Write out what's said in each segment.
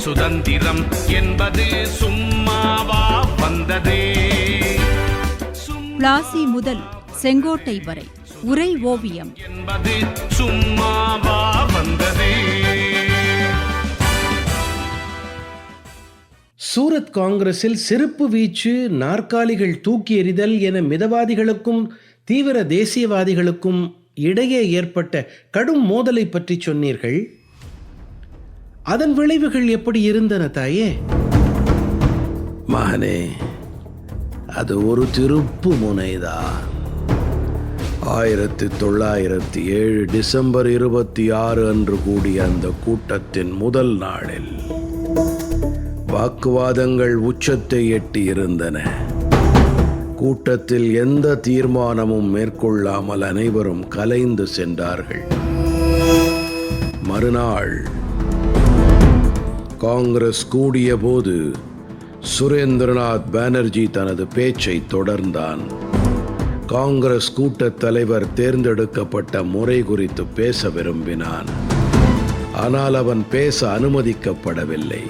சுதந்திரம் என்பது சும்மாவா வந்ததே. பிளாசி முதல் செங்கோட்டை வரை உரை ஓவியம் என்பது சும்மாவா வந்ததே. சூரத் காங்கிரஸில் செருப்பு வீச்சு, நாற்காலிகள் தூக்கி எறிதல் என மிதவாதிகளுக்கும் தீவிர தேசியவாதிகளுக்கும் இடையே ஏற்பட்ட கடும் மோதலை பற்றி சொன்னீர்கள். அதன் விளைவுகள் எப்படி இருந்தன தாயே? மகனே, அது ஒரு திருப்பு முனைதான். 1907 டிசம்பர் 26 அன்று கூடிய அந்த கூட்டத்தின் முதல் நாளில் வாக்குவாதங்கள் உச்சத்தை எட்டி இருந்தன. கூட்டத்தில் எந்த தீர்மானமும் மேற்கொள்ளாமல் அனைவரும் கலைந்து சென்றார்கள். மறுநாள் காங்கிரஸ் கூடிய போது சுரேந்திரநாத் பானர்ஜி தனது பேச்சை தொடர்ந்தான். காங்கிரஸ் கூட்டத் தலைவர் தேர்ந்தெடுக்கப்பட்ட முறை குறித்து பேச விரும்பினான். ஆனால் அவன் பேச அனுமதிக்கப்படவில்லை.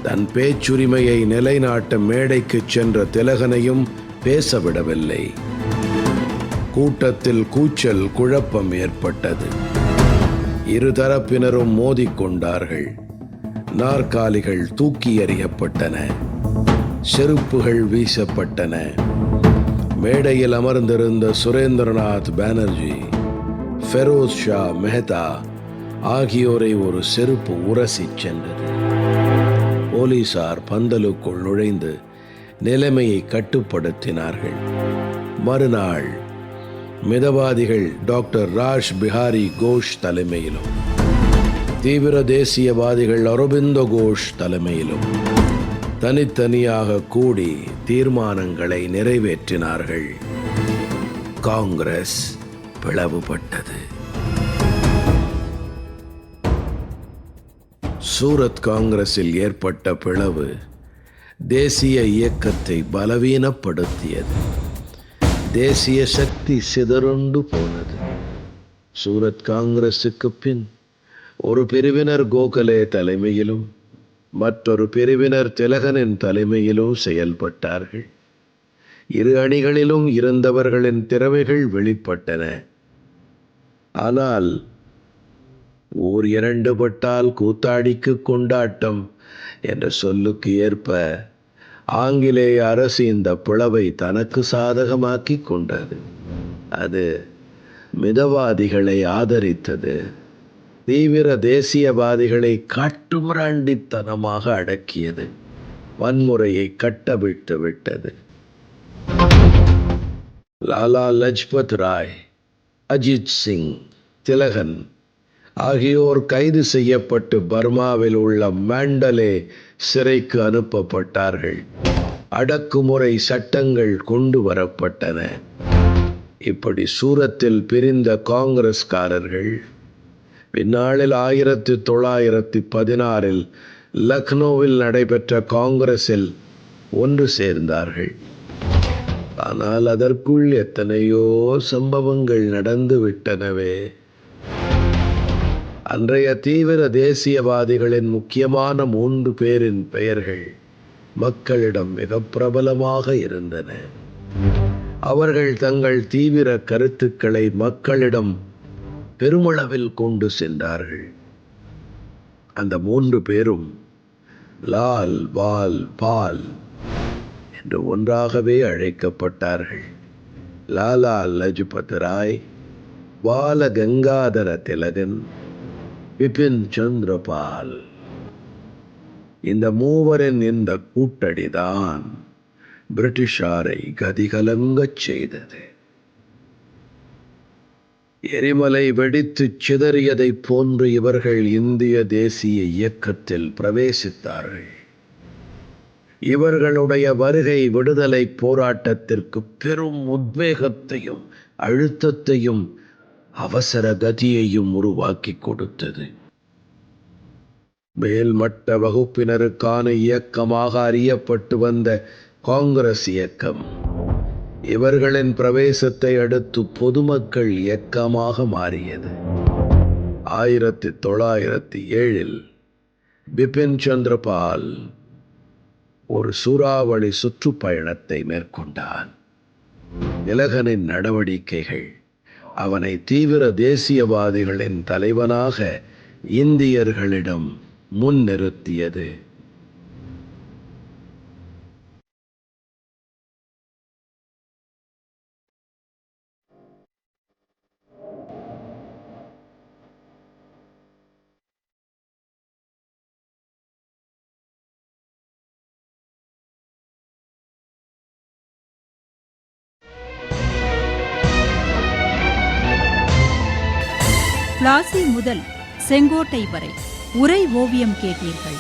தன் பேச்சுரிமையை நிலைநாட்ட மேடைக்கு சென்ற திலகனையும் பேசவிடவில்லை. கூட்டத்தில் கூச்சல் குழப்பம் ஏற்பட்டது. இருதரப்பினரும் மோதிக்கொண்டார்கள். நாற்காலிகள் தூக்கி எறியப்பட்டன. செருப்புகள் வீசப்பட்டன. மேடையில் அமர்ந்திருந்த சுரேந்திரநாத் பானர்ஜி, ஃபெரோஸ் ஷா மெஹ்தா ஆகியோரை ஒரு செருப்பு உரசிச் சென்றது. போலீசார் பந்தலுக்குள் நுழைந்து நிலைமையை கட்டுப்படுத்தினார்கள். மறுநாள் மிதவாதிகள் டாக்டர் ராஷ் பிஹாரி கோஷ் தலைமையிலும் தீவிர தேசியவாதிகள் அரவிந்த கோஷ் தலைமையிலும் தனித்தனியாக கூடி தீர்மானங்களை நிறைவேற்றினார்கள். காங்கிரஸ் பிளவுபட்டது. சூரத் காங்கிரஸில் ஏற்பட்ட பிளவு தேசிய இயக்கத்தை பலவீனப்படுத்தியது. தேசிய சக்தி சிதறுண்டு போனது. சூரத் காங்கிரஸுக்கு பின் ஒரு பிரிவினர் கோகலே தலைமையிலும் மற்றொரு பிரிவினர் திலகனின் தலைமையிலும் செயல்பட்டார்கள். இரு அணிகளிலும் இருந்தவர்களின் திறமைகள் வெளிப்பட்டன. ஆனால் ஊர் இரண்டு பட்டால் கூத்தாடிக்கு கொண்டாட்டம் என்ற சொல்லுக்கு ஏற்ப ஆங்கிலேய அரசு இந்த பிளவை தனக்கு சாதகமாக்கி கொண்டது. அது மிதவாதிகளை ஆதரித்தது. தீவிர தேசியவாதிகளை காட்டுமிராண்டித்தனமாக அடக்கியது. வன்முறையை கட்டவிழ்த்து விட்டது. லாலா லஜ்பத் ராய், அஜித் சிங், திலகன் ஆகியோர் கைது செய்யப்பட்டு பர்மாவில் உள்ள மாண்டலே சிறைக்கு அனுப்பப்பட்டார்கள். அடக்குமுறை சட்டங்கள் கொண்டு வரப்பட்டன. இப்படி சூரத்தில் பிரிந்த காங்கிரஸ்காரர்கள் பின்னாளில் 1916 லக்னோவில் நடைபெற்ற காங்கிரஸில் ஒன்று சேர்ந்தார்கள். ஆனால் அதற்குள் எத்தனையோ சம்பவங்கள் நடந்து விட்டனவே. அன்றைய தீவிர தேசியவாதிகளின் முக்கியமான 3 பேரின் பெயர்கள் மக்களிடம் மிக பிரபலமாக இருந்தன. அவர்கள் தங்கள் தீவிர கருத்துக்களை மக்களிடம் பெருமளவில் கொண்டு சென்றார்கள். அந்த 3 பேரும் லால், பால், பால் என்று ஒன்றாகவே அழைக்கப்பட்டார்கள். லாலா லஜ்பத் ராய், பால கங்காதர திலகன், பிபின் சந்திர பால். இந்த மூவரின் இந்த கூட்டடிதான் பிரிட்டிஷாரை கதிகலங்கச் செய்தது. எரிமலை வெடித்து சிதறியதைப் போன்று இவர்கள் இந்திய தேசிய இயக்கத்தில் பிரவேசித்தார்கள். இவர்களுடைய வருகை விடுதலை போராட்டத்திற்கு பெரும் உத்வேகத்தையும் அழுத்தத்தையும் அவசர கதியையும் உருவாக்கி கொடுத்தது. மேல்மட்ட வகுப்பினருக்கான இயக்கமாக அறியப்பட்டு வந்த காங்கிரஸ் இயக்கம் இவர்களின் பிரவேசத்தை அடுத்து பொதுமக்கள் இயக்கமாக மாறியது. 1907 பிபின் சந்திரபால் ஒரு சூறாவளி சுற்றுப்பயணத்தை மேற்கொண்டான். திலகனின் நடவடிக்கைகள் அவனை தீவிர தேசியவாதிகளின் தலைவனாக இந்தியர்களிடம் முன்னிறுத்தியது. பிளாசி முதல் செங்கோட்டை வரை உரை ஓவியம் கேட்டீர்கள்.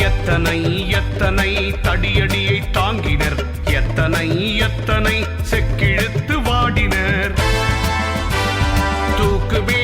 எத்தனை எத்தனை தடியடியை தாங்கினர், எத்தனை எத்தனை செக்கிழுத்து வாடினர். தூக்குவே